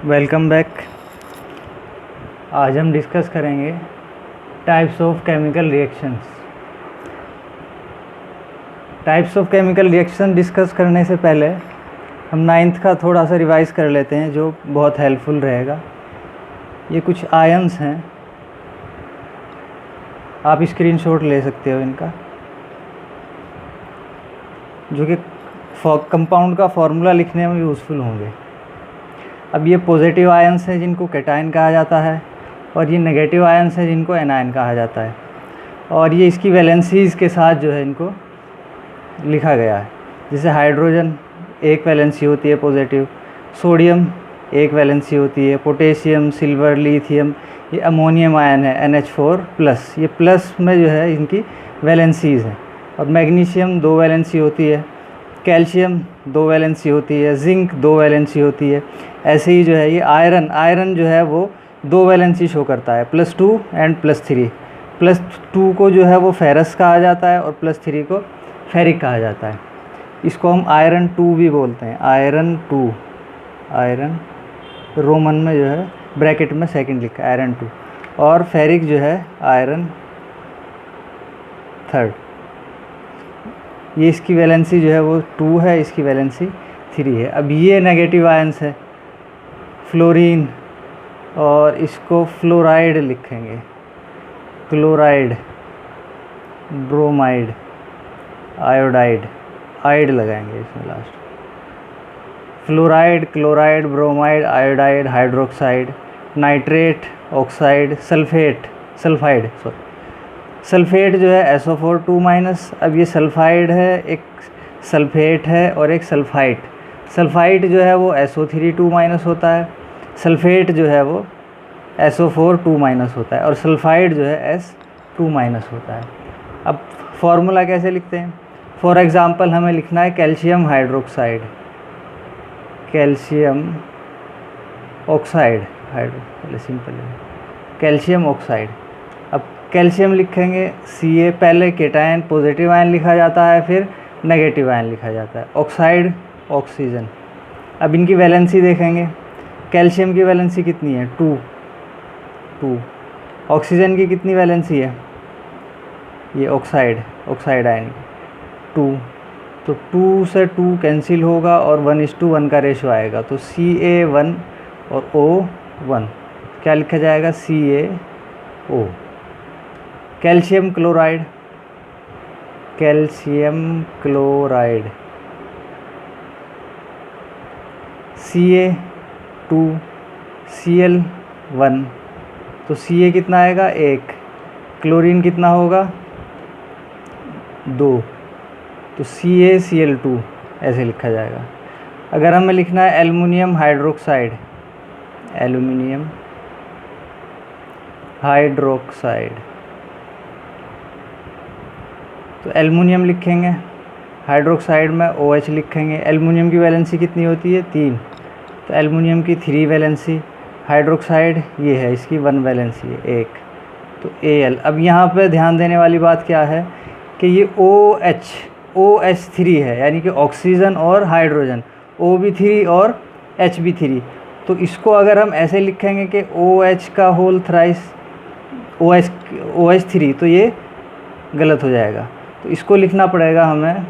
Welcome back. आज हम discuss करेंगे types of chemical reactions. Types of chemical reaction discuss करने से पहले हम नाइन्थ का थोड़ा सा रिवाइज कर लेते हैं, जो बहुत हेल्पफुल रहेगा। ये कुछ आयन्स हैं, आप स्क्रीनशॉट ले सकते हो इनका, जो कि कंपाउंड का फॉर्मूला लिखने में यूज़फुल होंगे। अब ये पॉजिटिव आयन्स हैं जिनको कैटायन कहा जाता है, और ये नेगेटिव आयन्स हैं जिनको एनायन कहा जाता है। और ये इसकी वैलेंसीज़ के साथ जो है इनको लिखा गया है। जैसे हाइड्रोजन एक वैलेंसी होती है पॉजिटिव, सोडियम एक वैलेंसी होती है, पोटेशियम, सिल्वर, लिथियम, ये अमोनियम आयन है NH4+, ये प्लस में जो है इनकी वैलेंसीज़ हैं। और मैग्नीशियम 2 वैलेंसी होती है, कैल्शियम 2 वैलेंसी होती है, जिंक 2 वैलेंसी होती है। ऐसे ही जो है ये आयरन जो है वो 2 वैलेंसी शो करता है, +2 एंड +3। +2 को जो है वो फेरस कहा जाता है और +3 को फेरिक कहा जाता है। इसको हम आयरन 2 भी बोलते हैं, आयरन 2, आयरन रोमन में जो है ब्रैकेट में सेकंड लिखा है आयरन 2, और फेरिक जो है आयरन 3। ये इसकी वैलेंसी जो है वो 2 है, इसकी वैलेंसी 3 है। अब ये नेगेटिव आयंस है, फ्लोरीन, और इसको फ्लोराइड लिखेंगे, क्लोराइड, ब्रोमाइड, आयोडाइड, आइड लगाएंगे इसमें last. Fluoride, chloride, bromide, iodide, hydroxide, nitrate, oxide, sulphide sulphate जो है SO4 2-। अब ये सल्फाइड है, एक सल्फेट है और एक सल्फाइट। सल्फाइट जो है वो SO3 2- होता है, सल्फेट जो है वो SO4 2- होता है, और सल्फाइड जो है S2- होता है। अब फॉर्मूला कैसे लिखते हैं? फॉर एग्ज़ाम्पल हमें लिखना है कैल्शियम हाइड्रोक्साइड, कैल्शियम ऑक्साइड, पहले सिंपल है कैल्शियम ऑक्साइड। अब कैल्शियम लिखेंगे Ca, पहले केटायन पॉजिटिव आयन लिखा जाता है, फिर नेगेटिव आयन लिखा जाता है। Oxide oxygen. अब इनकी वैलेंसी देखेंगे, कैल्शियम की वैलेंसी कितनी है 2। ऑक्सीजन की कितनी वैलेंसी है, ये ऑक्साइड आयन 2, तो 2 से 2 कैंसिल होगा और 1:1 का रेशो आएगा, तो Ca1 और O1 क्या लिखा जाएगा, CaO। Calcium chloride, Ca2 Cl1, तो Ca कितना आएगा 1, क्लोरीन कितना होगा 2, तो CaCl2 ऐसे लिखा जाएगा। अगर हमें लिखना है एल्युमिनियम हाइड्रोक्साइड, एल्युमिनियम हाइड्रोक्साइड, तो एल्युमिनियम लिखेंगे, हाइड्रोक्साइड में OH लिखेंगे। एल्युमिनियम की वैलेंसी कितनी होती है 3, तो एल्युमिनियम की 3 वैलेंसी। हाइड्रोक्साइड ये है, इसकी 1 वैलेंसी है 1, तो Al। अब यहाँ पे ध्यान देने वाली बात क्या है कि ये OH3 है, यानी कि ऑक्सीजन और हाइड्रोजन, O भी 3 और H भी 3। तो इसको अगर हम ऐसे लिखेंगे कि OH का होल थ्राइस OH3, तो ये गलत हो जाएगा। तो इसको लिखना पड़ेगा हमें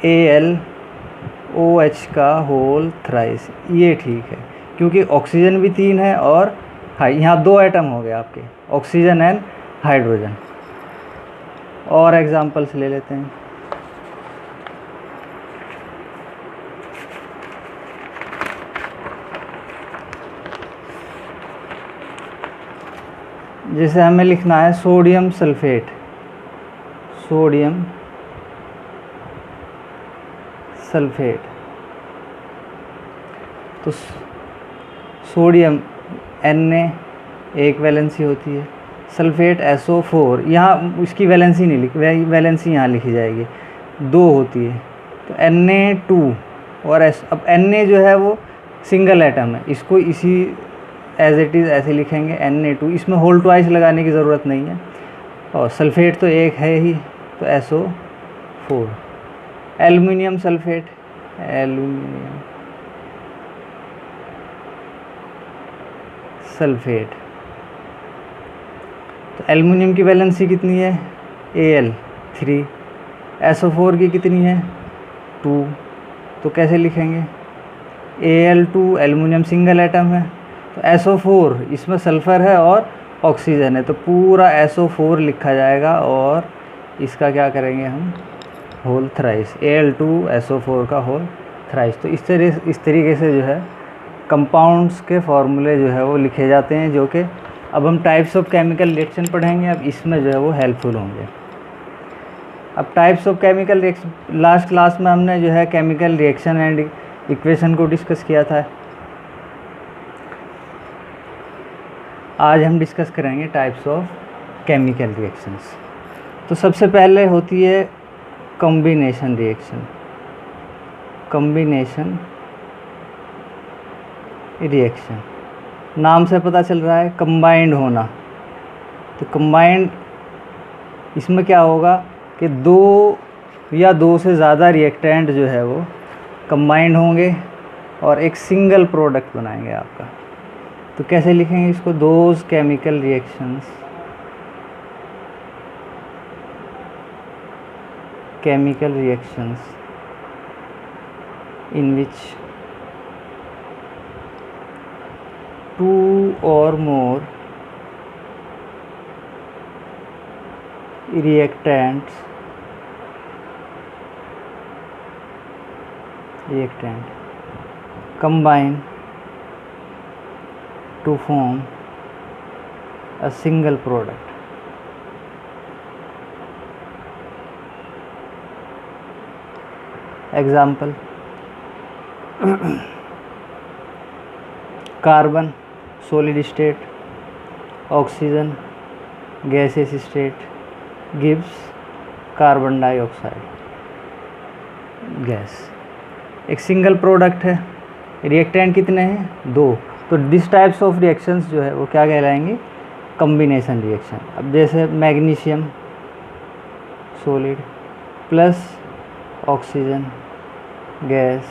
AlOH का होल थ्राइस, ये ठीक है, क्योंकि ऑक्सीजन भी 3 है और यहाँ 2 एटम हो गए आपके, ऑक्सीजन एंड हाइड्रोजन। और एग्जांपल्स ले लेते हैं। जैसे हमें लिखना है सोडियम सल्फेट, तो सोडियम Na एक वैलेंसी होती है, सल्फेट SO4, यहाँ इसकी वैलेंसी नहीं लिखी, वैलेंसी यहाँ लिखी जाएगी, 2 होती है, तो Na2 और अब Na जो है वो सिंगल एटम है, इसको इसी एज इट इज़ ऐसे लिखेंगे Na2, इसमें होल ट्वाइस लगाने की ज़रूरत नहीं है। और सल्फेट तो एक है ही, तो SO4। Aluminium sulphate, aluminium sulphate. तो एल्युमिनियम की वैलेंसी कितनी है Al 3, SO4 की कितनी है 2। तो कैसे लिखेंगे Al2 एल्युमिनियम सिंगल एटम है, तो SO4 इसमें सल्फ़र है और ऑक्सीजन है, तो पूरा SO4 लिखा जाएगा और इसका क्या करेंगे हम होल थ्राइस, Al2 SO4 का होल थ्राइस। तो इस तरीके से जो है कंपाउंड्स के फॉर्मूले जो है वो लिखे जाते हैं, जो कि अब हम टाइप्स ऑफ केमिकल रिएक्शन पढ़ेंगे। अब इसमें जो है वो हेल्पफुल होंगे। अब types of chemical reaction, last class में हमने जो है केमिकल रिएक्शन एंड इक्वेशन को डिस्कस किया था। आज हम डिस्कस करेंगे टाइप्स ऑफ केमिकल रिएक्शंस। तो सबसे पहले होती है कॉम्बिनेशन रिएक्शन। कॉम्बिनेशन रिएक्शन नाम से पता चल रहा है कंबाइंड होना। तो कंबाइंड इसमें क्या होगा कि दो या दो से ज़्यादा रिएक्टेंट जो है वो कंबाइंड होंगे और एक सिंगल प्रोडक्ट बनाएंगे आपका। तो कैसे लिखेंगे इसको, those chemical reactions in which two or more reactant combine to form a single product. Example, carbon solid state, oxygen gases state gives carbon dioxide gas. एक सिंगल प्रोडक्ट है, रिएक्टेंट कितने हैं 2। तो दिस टाइप्स ऑफ रिएक्शंस जो है वो क्या कहलाएंगे, कॉम्बिनेशन रिएक्शन। अब जैसे magnesium solid plus oxygen gas,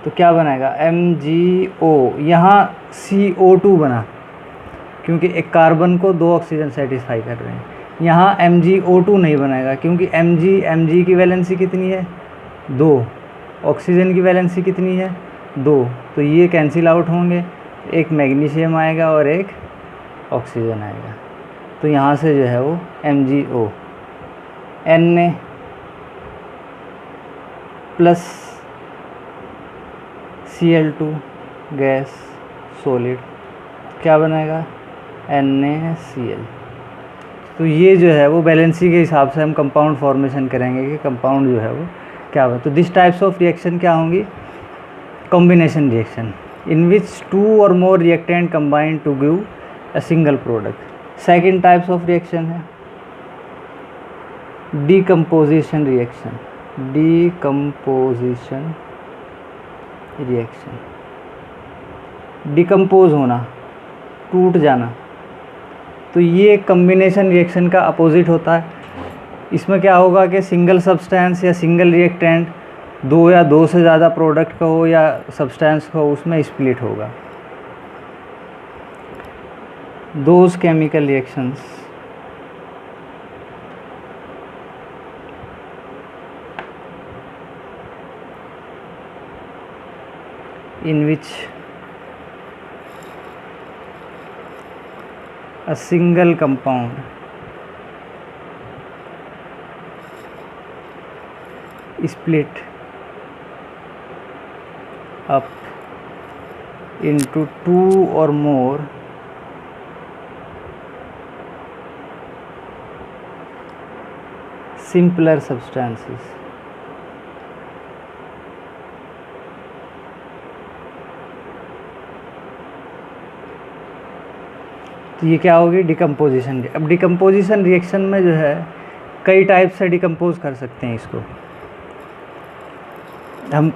तो क्या बनेगा MgO। यहाँ CO2 बना क्योंकि एक कार्बन को 2 ऑक्सीजन सेटिस्फाई कर रहे हैं। यहाँ MgO2 नहीं बनेगा क्योंकि Mg की वैलेंसी कितनी है 2, ऑक्सीजन की वैलेंसी कितनी है 2। तो ये कैंसिल आउट होंगे, एक मैग्नीशियम आएगा और एक ऑक्सीजन आएगा। तो यहाँ से जो है वो MgO Na plus Cl2 gas solid क्या बनेगा NaCl। तो ये जो है वो बैलेंसी के हिसाब से हम कंपाउंड फॉर्मेशन करेंगे कि कंपाउंड जो है वो क्या होगा। तो दिस टाइप्स ऑफ रिएक्शन क्या होंगी, कॉम्बिनेशन रिएक्शन इन विच 2 और more reactant combine to give a single product. Second types of reaction है decomposition reaction. Decomposition reaction, decompose होना, टूट जाना। तो ये कॉम्बिनेशन रिएक्शन का अपोजिट होता है। इसमें क्या होगा कि सिंगल सब्सटेंस या सिंगल रिएक्टेंट 2 या 2 से ज़्यादा प्रोडक्ट का हो या सब्सटेंस का हो, उसमें स्प्लिट होगा। Those chemical reactions in which a single compound split up into 2 or more simpler substances। तो ये क्या होगी डिकम्पोजिशन। अब डिकम्पोजिशन रिएक्शन में जो है कई टाइप से डिकम्पोज कर सकते हैं इसको। हम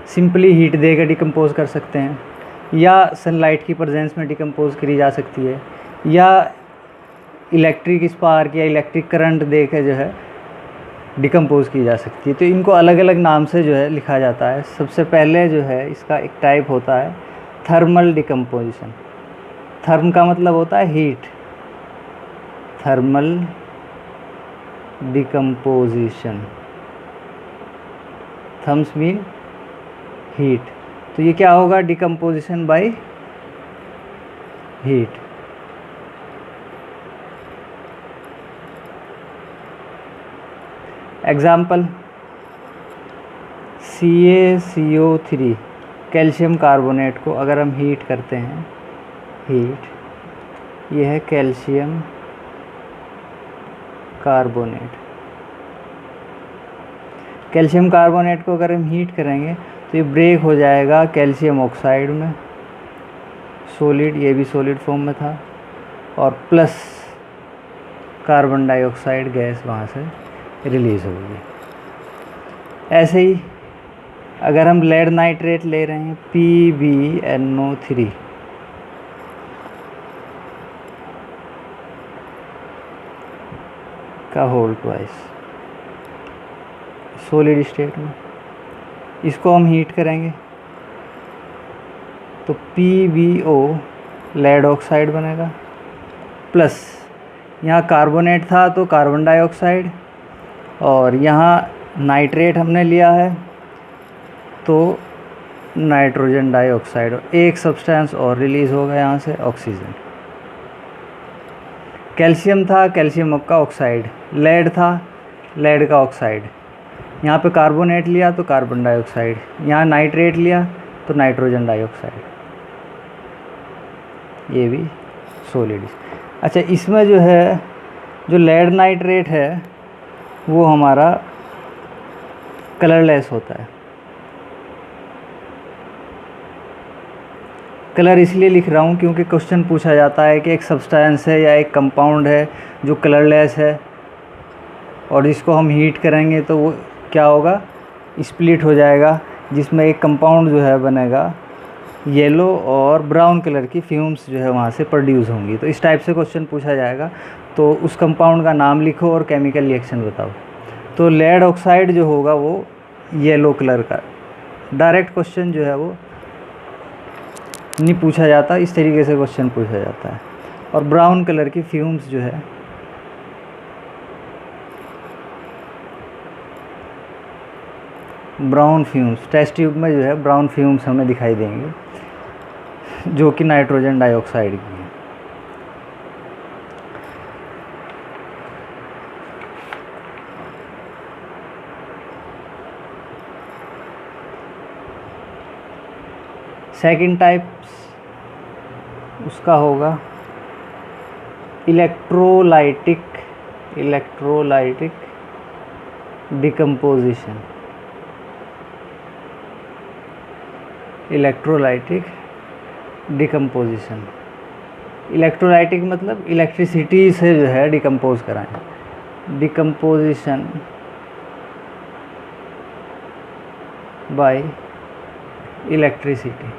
सिंपली हीट देकर डिकम्पोज कर सकते हैं, या सनलाइट की प्रेजेंस में डिकम्पोज करी जा सकती है, या इलेक्ट्रिक स्पार्क या इलेक्ट्रिक करंट देकर जो है डिकम्पोज की जा सकती है। तो इनको अलग अलग नाम से जो है लिखा जाता है। सबसे पहले जो है इसका एक टाइप होता है थर्मल डिकम्पोजिशन। थर्म का मतलब होता है heat, thermal decomposition, therms mean heat, तो ये क्या होगा, decomposition by heat. Example, CaCO3 calcium carbonate को अगर हम हीट करते हैं, हीट, ये है कैल्शियम कार्बोनेट। कैल्शियम कार्बोनेट को अगर हम हीट करेंगे तो ये ब्रेक हो जाएगा कैल्शियम ऑक्साइड में, सॉलिड, ये भी सॉलिड फॉर्म में था, और प्लस कार्बन डाइऑक्साइड गैस वहाँ से रिलीज़ होगी। ऐसे ही अगर हम लेड नाइट्रेट ले रहे हैं PbNO3, का होल ट्वाइस, सॉलिड स्टेट में, इसको हम हीट करेंगे तो PbO लेड ऑक्साइड बनेगा, प्लस यहाँ कार्बोनेट था तो कार्बन डाइऑक्साइड, और यहाँ नाइट्रेट हमने लिया है तो नाइट्रोजन डाइऑक्साइड, और एक सब्सटेंस और रिलीज़ होगा यहाँ से, ऑक्सीजन। कैल्शियम था, कैल्शियम का ऑक्साइड, लेड था, लेड का ऑक्साइड, यहाँ पे कार्बोनेट लिया तो कार्बन डाइऑक्साइड, यहाँ नाइट्रेट लिया तो नाइट्रोजन डाइऑक्साइड, ये भी सॉलिड। अच्छा, इसमें जो है, जो लेड नाइट्रेट है वो हमारा कलरलेस होता है। कलर इसलिए लिख रहा हूँ क्योंकि क्वेश्चन पूछा जाता है कि एक सब्सटेंस है या एक कंपाउंड है जो कलरलेस है और इसको हम हीट करेंगे तो वो क्या होगा, स्प्लिट हो जाएगा, जिसमें एक कंपाउंड जो है बनेगा येलो और ब्राउन कलर की फ्यूम्स जो है वहाँ से प्रोड्यूस होंगी। तो इस टाइप से क्वेश्चन पूछा जाएगा, तो उस कंपाउंड का नाम लिखो और केमिकल रिएक्शन बताओ। तो लेड ऑक्साइड जो होगा वो येलो कलर का, डायरेक्ट क्वेश्चन जो है वो नहीं पूछा जाता, इस तरीके से क्वेश्चन पूछा जाता है। और ब्राउन कलर की फ्यूम्स जो है ब्राउन फ्यूम्स, टेस्ट ट्यूब में जो है ब्राउन फ्यूम्स हमें दिखाई देंगे जो कि नाइट्रोजन डाइऑक्साइड की है। सेकंड टाइप्स उसका होगा electrolytic decomposition. Electrolytic decomposition, electrolytic मतलब इलेक्ट्रिसिटी से जो है डिकम्पोज कराएं, डिकम्पोजिशन बाय इलेक्ट्रिसिटी।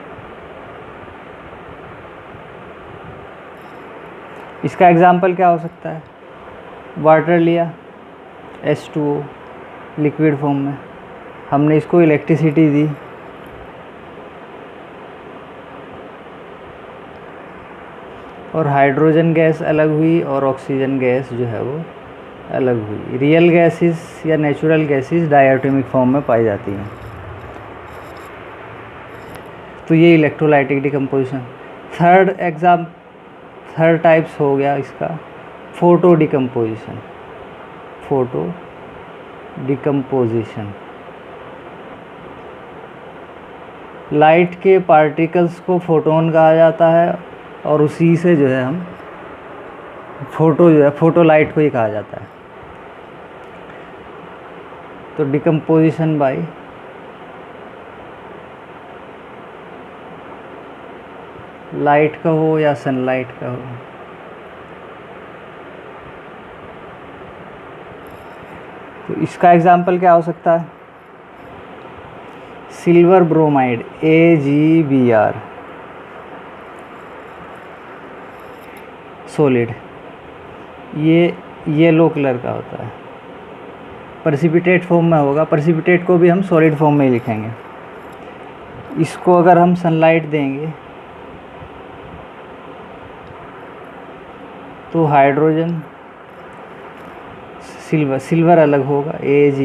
इसका एग्जाम्पल क्या हो सकता है, वाटर लिया H2O लिक्विड फॉर्म में, हमने इसको इलेक्ट्रिसिटी दी, और हाइड्रोजन गैस अलग हुई और ऑक्सीजन गैस जो है वो अलग हुई। रियल गैसेस या नेचुरल गैसेस डायटोमिक फॉर्म में पाई जाती हैं। तो ये इलेक्ट्रोलाइटिक डिकम्पोजिशन। थर्ड टाइप्स हो गया इसका photo decomposition. Photo decomposition, light के पार्टिकल्स को फोटोन कहा जाता है और उसी से जो है हम फोटो जो है फोटो लाइट को ही कहा जाता है। तो डिकम्पोजिशन बाय लाइट का हो या सनलाइट का हो। तो इसका एग्जाम्पल क्या हो सकता है, सिल्वर ब्रोमाइड AgBr सॉलिड, ये येलो कलर का होता है, प्रेसिपिटेट फॉर्म में होगा। प्रेसिपिटेट को भी हम सॉलिड फॉर्म में ही लिखेंगे। इसको अगर हम सनलाइट देंगे तो हाइड्रोजन सिल्वर अलग होगा Ag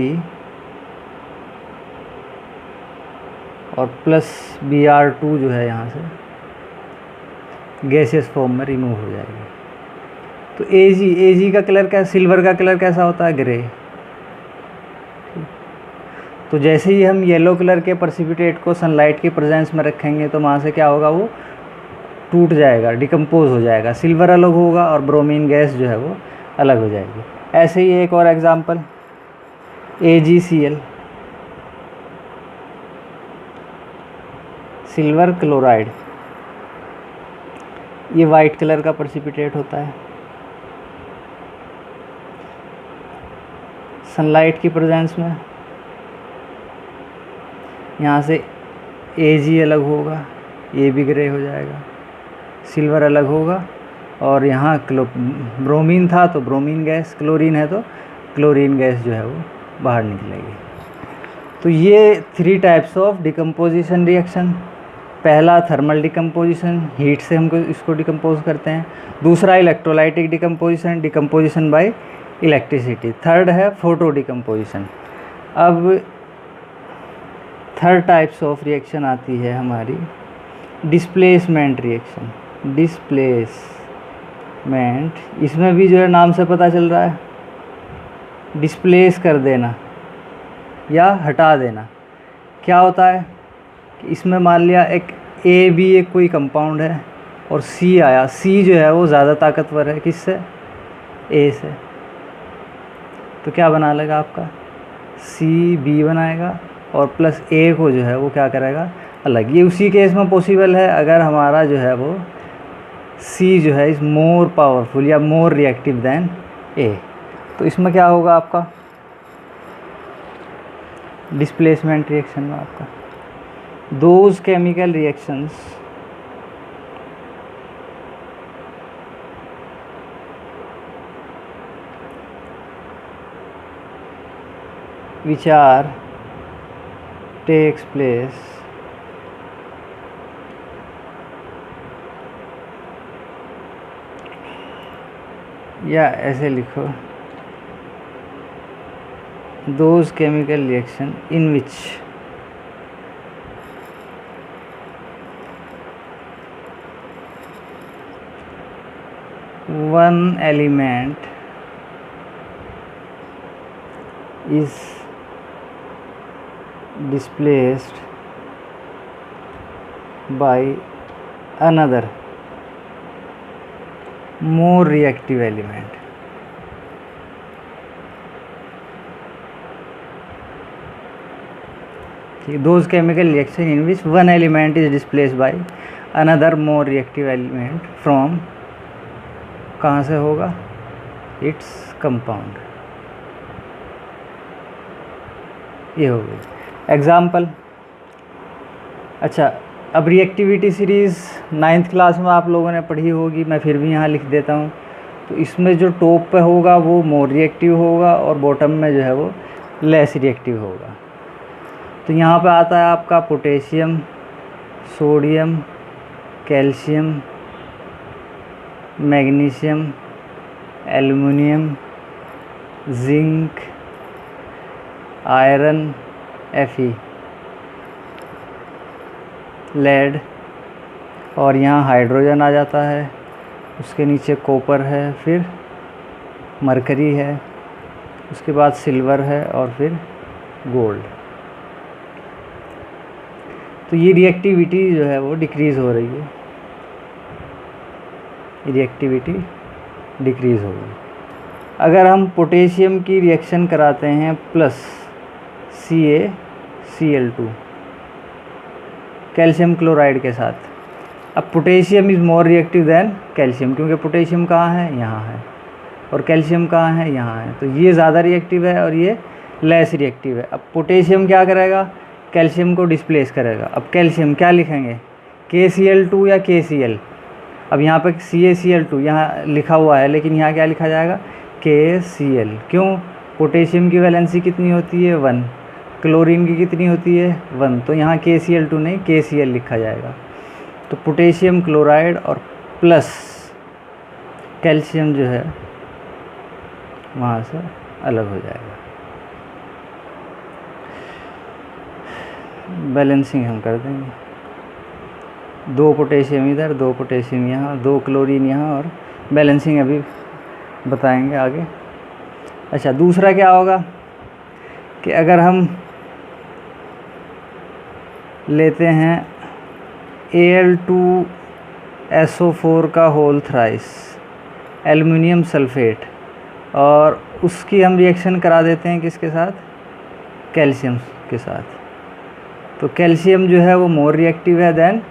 और प्लस Br2 जो है यहाँ से गैसियस फॉर्म में रिमूव हो जाएगी। तो Ag का कलर क्या, सिल्वर का कलर कैसा होता है, ग्रे। तो जैसे ही हम येलो कलर के प्रेसिपिटेट को सनलाइट की प्रेजेंस में रखेंगे तो वहाँ से क्या होगा, वो टूट जाएगा, डिकम्पोज हो जाएगा, सिल्वर अलग होगा और ब्रोमीन गैस जो है वो अलग हो जाएगी। ऐसे ही एक और एग्जांपल AgCl, सिल्वर क्लोराइड, ये वाइट कलर का प्रेसिपिटेट होता है। सनलाइट की प्रेजेंस में यहाँ से Ag अलग होगा, ये भी ग्रे हो जाएगा, सिल्वर अलग होगा और यहाँ ब्रोमीन था तो ब्रोमीन गैस, क्लोरीन है तो क्लोरीन गैस जो है वो बाहर निकलेगी। तो ये 3 टाइप्स ऑफ डिकम्पोजिशन रिएक्शन। पहला थर्मल डिकम्पोजिशन, हीट से हमको इसको डिकम्पोज करते हैं। दूसरा electrolytic decomposition, decomposition bye electricity. Third है फोटो डिकम्पोजिशन। अब थर्ड टाइप्स ऑफ रिएक्शन आती है हमारी डिस्प्लेसमेंट रिएक्शन। डिस्प्लेसमेंट, इसमें भी जो है नाम से पता चल रहा है, डिस्प्लेस कर देना या हटा देना। क्या होता है कि इसमें मान लिया एक A भी एक कोई कंपाउंड है और C आया, C जो है वो ज़्यादा ताकतवर है किससे, A से, तो क्या बना लेगा आपका, C B बनाएगा और प्लस A को जो है वो क्या करेगा, अलग। ये उसी केस में पॉसिबल है अगर हमारा जो है वो C जो है इज़ मोर पावरफुल या मोर रिएक्टिव दैन A। तो इसमें क्या होगा आपका डिस्प्लेसमेंट रिएक्शन में आपका those chemical reactions which are takes place या ऐसे लिखो, those chemical reaction in which one element is displaced by another more reactive element। Those chemical reaction in which one element is displaced by another more reactive element from, कहाँ से होगा, its compound। ये हो गई example. अच्छा, अब reactivity series 9th class में आप लोगों ने पढ़ी होगी, मैं फिर भी यहाँ लिख देता हूँ। तो इसमें जो टॉप पे होगा वो मोर रिएक्टिव होगा और बॉटम में जो है वो लेस रिएक्टिव होगा। तो यहाँ पे आता है आपका potassium, sodium, calcium, magnesium, aluminium, zinc, iron, Fe, lead, और यहाँ हाइड्रोजन आ जाता है, उसके नीचे कॉपर है, फिर मरकरी है, उसके बाद सिल्वर है और फिर गोल्ड। तो ये रिएक्टिविटी जो है वो डिक्रीज़ हो रही है, रिएक्टिविटी डिक्रीज़ हो गई। अगर हम पोटेशियम की रिएक्शन कराते हैं प्लस CaCl2 कैल्शियम क्लोराइड के साथ, अब potassium is more reactive than calcium, क्योंकि पोटेशियम कहाँ है, यहाँ है, और कैल्शियम कहाँ है, यहाँ है। तो ये ज़्यादा रिएक्टिव है और ये लेस रिएक्टिव है। अब पोटेशियम क्या करेगा, कैल्शियम को डिस्प्लेस करेगा। अब कैल्शियम क्या लिखेंगे, KCl2 या KCl। अब यहाँ पे CaCl2 यहाँ लिखा हुआ है, लेकिन यहाँ क्या लिखा जाएगा, KCl। क्यों, पोटेशियम की वैलेंसी कितनी होती है, 1, क्लोरीन की कितनी होती है, 1, तो यहाँ KCl2 नहीं KCl लिखा जाएगा। तो पोटेशियम क्लोराइड और प्लस कैल्शियम जो है वहाँ से अलग हो जाएगा। बैलेंसिंग हम कर देंगे, 2 पोटेशियम इधर, 2 पोटेशियम यहाँ, 2 क्लोरीन यहाँ, और बैलेंसिंग अभी बताएंगे आगे। अच्छा, दूसरा क्या होगा कि अगर हम लेते हैं Al2SO4 का होल थ्राइस एल्युमिनियम सल्फेट, और उसकी हम रिएक्शन करा देते हैं किसके साथ, कैल्शियम के साथ, तो कैल्शियम जो है वो मोर रिएक्टिव है देन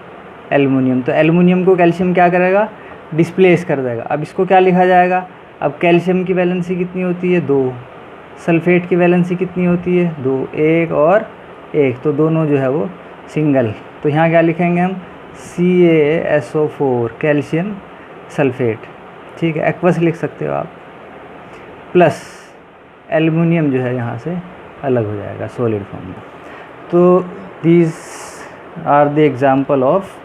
एल्युमिनियम। तो एल्युमिनियम को कैल्शियम क्या करेगा, डिस्प्लेस कर देगा। अब इसको क्या लिखा जाएगा, अब कैल्शियम की वैलेंसी कितनी होती है, 2, सल्फेट की वैलेंसी कितनी होती है, 2, 1 और 1, तो दोनों जो है वो सिंगल। तो यहाँ क्या लिखेंगे हम, CaSO4 कैल्शियम सल्फेट, ठीक है, एक्वस लिख सकते हो आप, प्लस एल्युमिनियम जो है यहाँ से अलग हो जाएगा सॉलिड फॉर्म में। तो these are the example of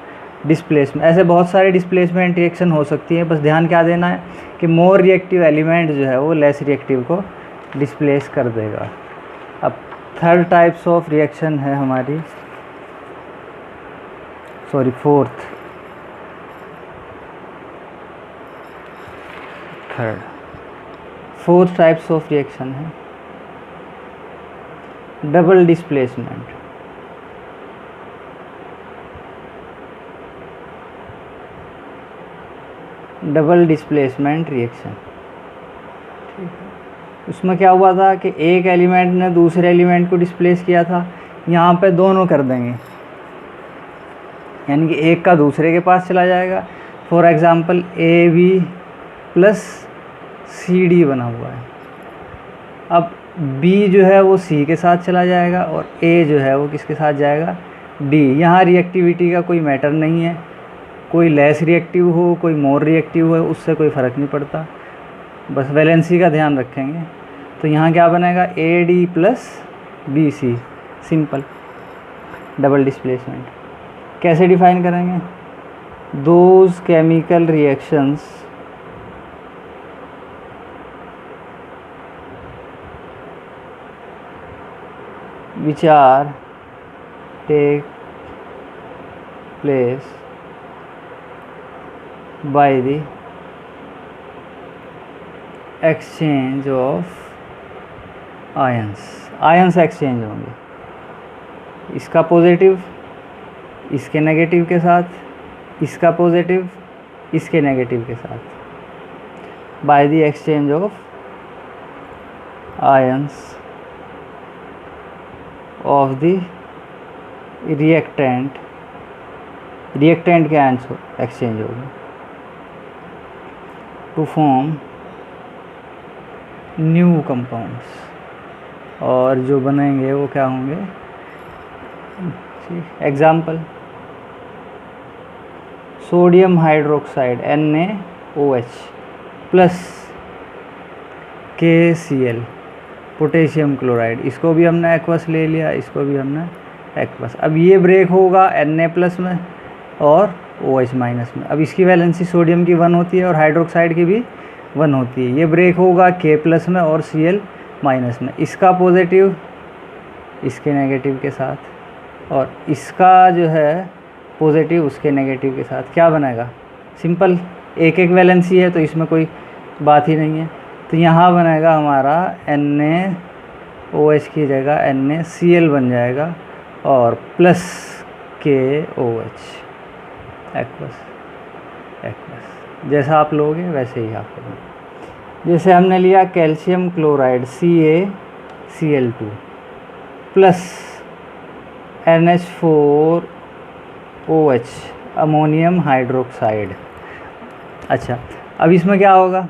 displacement. ऐसे बहुत सारे डिस्प्लेसमेंट रिएक्शन हो सकती है, बस ध्यान क्या देना है कि मोर रिएक्टिव एलिमेंट जो है वो लेस रिएक्टिव को डिस्प्लेस कर देगा। अब थर्ड टाइप्स ऑफ रिएक्शन है हमारी, sorry fourth types of reaction है double displacement. Double displacement reaction, ठीक है, उसमें क्या हुआ था कि एक एलिमेंट ने दूसरे एलिमेंट को डिस्प्लेस किया था, यहाँ पे दोनों कर देंगे, यानी कि एक का दूसरे के पास चला जाएगा। For example AB plus CD बना हुआ है, अब B जो है वो C के साथ चला जाएगा और A जो है वो किसके साथ जाएगा, D। यहाँ रिएक्टिविटी का कोई मैटर नहीं है, कोई लेस रिएक्टिव हो कोई मोर रिएक्टिव हो उससे कोई फ़र्क नहीं पड़ता, बस वैलेंसी का ध्यान रखेंगे। तो यहाँ क्या बनेगा, AD plus BC, simple double displacement. कैसे डिफाइन करेंगे, those chemical reactions which are take place by the exchange of ions exchange होंगे, इसका पॉजिटिव इसके नेगेटिव के साथ, इसका पॉजिटिव इसके नेगेटिव के साथ, by the exchange of ions of the reactant के आयंस एक्सचेंज होगा टू फॉर्म न्यू कंपाउंड्स, और जो बनेंगे वो क्या होंगे, example sodium hydroxide NaOH plus KCl potassium chloride, इसको भी हमने एक्वस ले लिया, इसको भी हमने एक्वस। अब ये ब्रेक होगा Na प्लस में और OH माइनस में। अब इसकी वैलेंसी सोडियम की 1 होती है और हाइड्रोक्साइड की भी 1 होती है। ये ब्रेक होगा K प्लस में और Cl माइनस में, इसका पॉजिटिव इसके नेगेटिव के साथ और इसका जो है पॉजिटिव उसके नेगेटिव के साथ। क्या बनेगा, सिंपल, एक एक वैलेंसी है तो इसमें कोई बात ही नहीं है। तो यहाँ बनेगा हमारा NaOH की जगह NaCl बन जाएगा और प्लस KOH एक्वस। जैसा आप लोगे वैसे ही आप लोगे। जैसे हमने लिया calcium chloride CaCl2 plus NH4OH ammonium hydroxide. अच्छा, अब इसमें क्या होगा,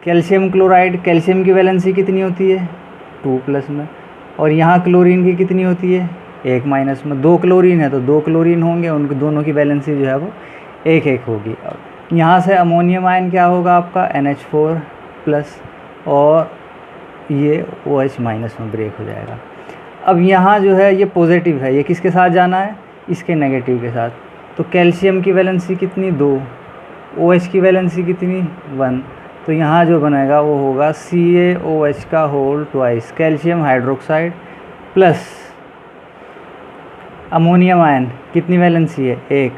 कैल्शियम क्लोराइड, कैल्शियम की वैलेंसी कितनी होती है 2 प्लस में, और यहाँ क्लोरीन की कितनी होती है 1 माइनस में। 2 क्लोरीन है तो 2 क्लोरीन होंगे, उनके दोनों की वैलेंसी जो है वो 1 होगी। यहाँ से अमोनियम आयन क्या होगा आपका NH4 प्लस और ये OH माइनस में ब्रेक हो जाएगा। अब यहाँ जो है ये पॉजिटिव है, ये किसके साथ जाना है, इसके नेगेटिव के साथ। तो कैल्शियम की वैलेंसी कितनी 2, OH की वैलेंसी कितनी 1, तो यहाँ जो बनेगा वो होगा CaOH का whole twice calcium hydroxide plus ammonium ion कितनी वैलेंसी है 1,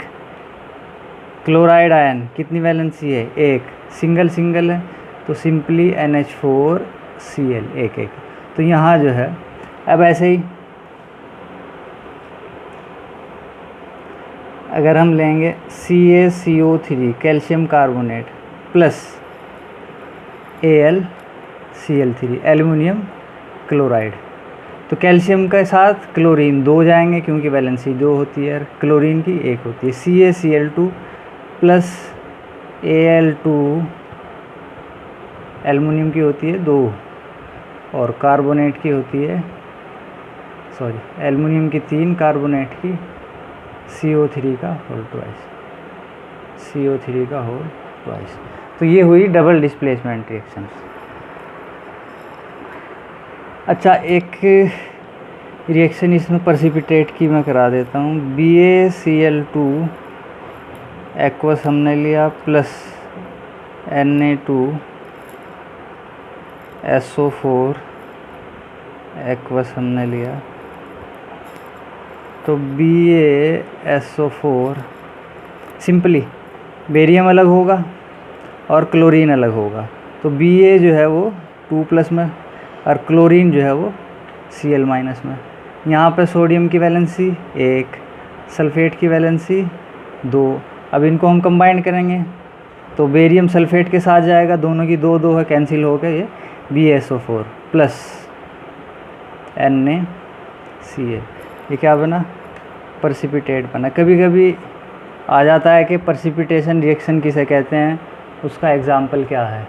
क्लोराइड आयन कितनी वैलेंसी है 1, सिंगल सिंगल है तो सिंपली NH4Cl एक। तो यहाँ जो है अब ऐसे ही अगर हम लेंगे CaCO3 calcium carbonate plus AlCl3 aluminium chloride, तो कैल्शियम के साथ क्लोरीन 2 जाएंगे क्योंकि वैलेंसी 2 होती है, क्लोरीन की 1 होती है। CaCl2 प्लस Al2 एल्युमिनियम की होती है 2 और कार्बोनेट की होती है एल्युमिनियम की 3, कार्बोनेट की CO3 का होल ट्वाइस। तो ये हुई डबल डिस्प्लेसमेंट रिएक्शन। अच्छा, एक रिएक्शन इसमें प्रेसिपिटेट की मैं करा देता हूँ। BaCl2 एक्वस हमने लिया प्लस Na2SO4 एक्वस हमने लिया, तो BaSO4 सिंपली बेरियम अलग होगा और क्लोरीन अलग होगा, तो Ba जो है वो 2+ में और क्लोरीन जो है वो Cl- में। यहाँ पे सोडियम की वैलेंसी 1, सल्फ़ेट की वैलेंसी 2। अब इनको हम कंबाइन करेंगे तो बेरियम सल्फ़ेट के साथ जाएगा, दोनों की 2 है, कैंसिल हो गए, ये BaSO4 प्लस NaCl, ये क्या बना प्रेसिपिटेट बना। कभी कभी आ जाता है कि प्रेसिपिटेशन रिएक्शन किसे कहते हैं, उसका एग्जाम्पल क्या है,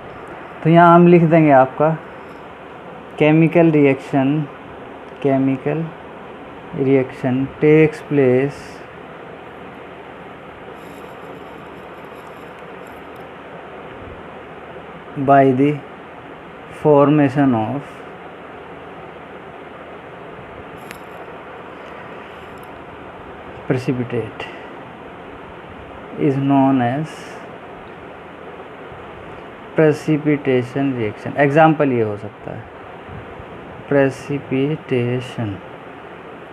तो यहाँ हम लिख देंगे आपका chemical reaction takes place by the formation of precipitate is known as precipitation reaction। Example ये हो सकता है precipitation,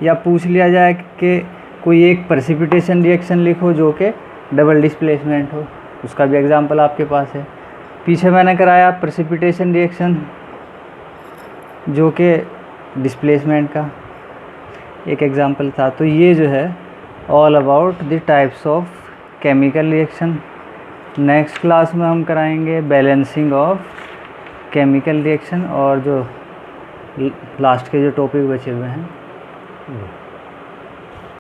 या पूछ लिया जाए कि कोई एक precipitation रिएक्शन लिखो जो कि डबल डिस्प्लेसमेंट हो, उसका भी एग्जाम्पल आपके पास है। पीछे मैंने कराया precipitation रिएक्शन जो कि डिस्प्लेसमेंट का एक एग्जाम्पल था। तो ये जो है all about the types of chemical reaction. Next class में हम कराएंगे बैलेंसिंग ऑफ केमिकल रिएक्शन और जो लास्ट के जो टॉपिक बचे हुए हैं।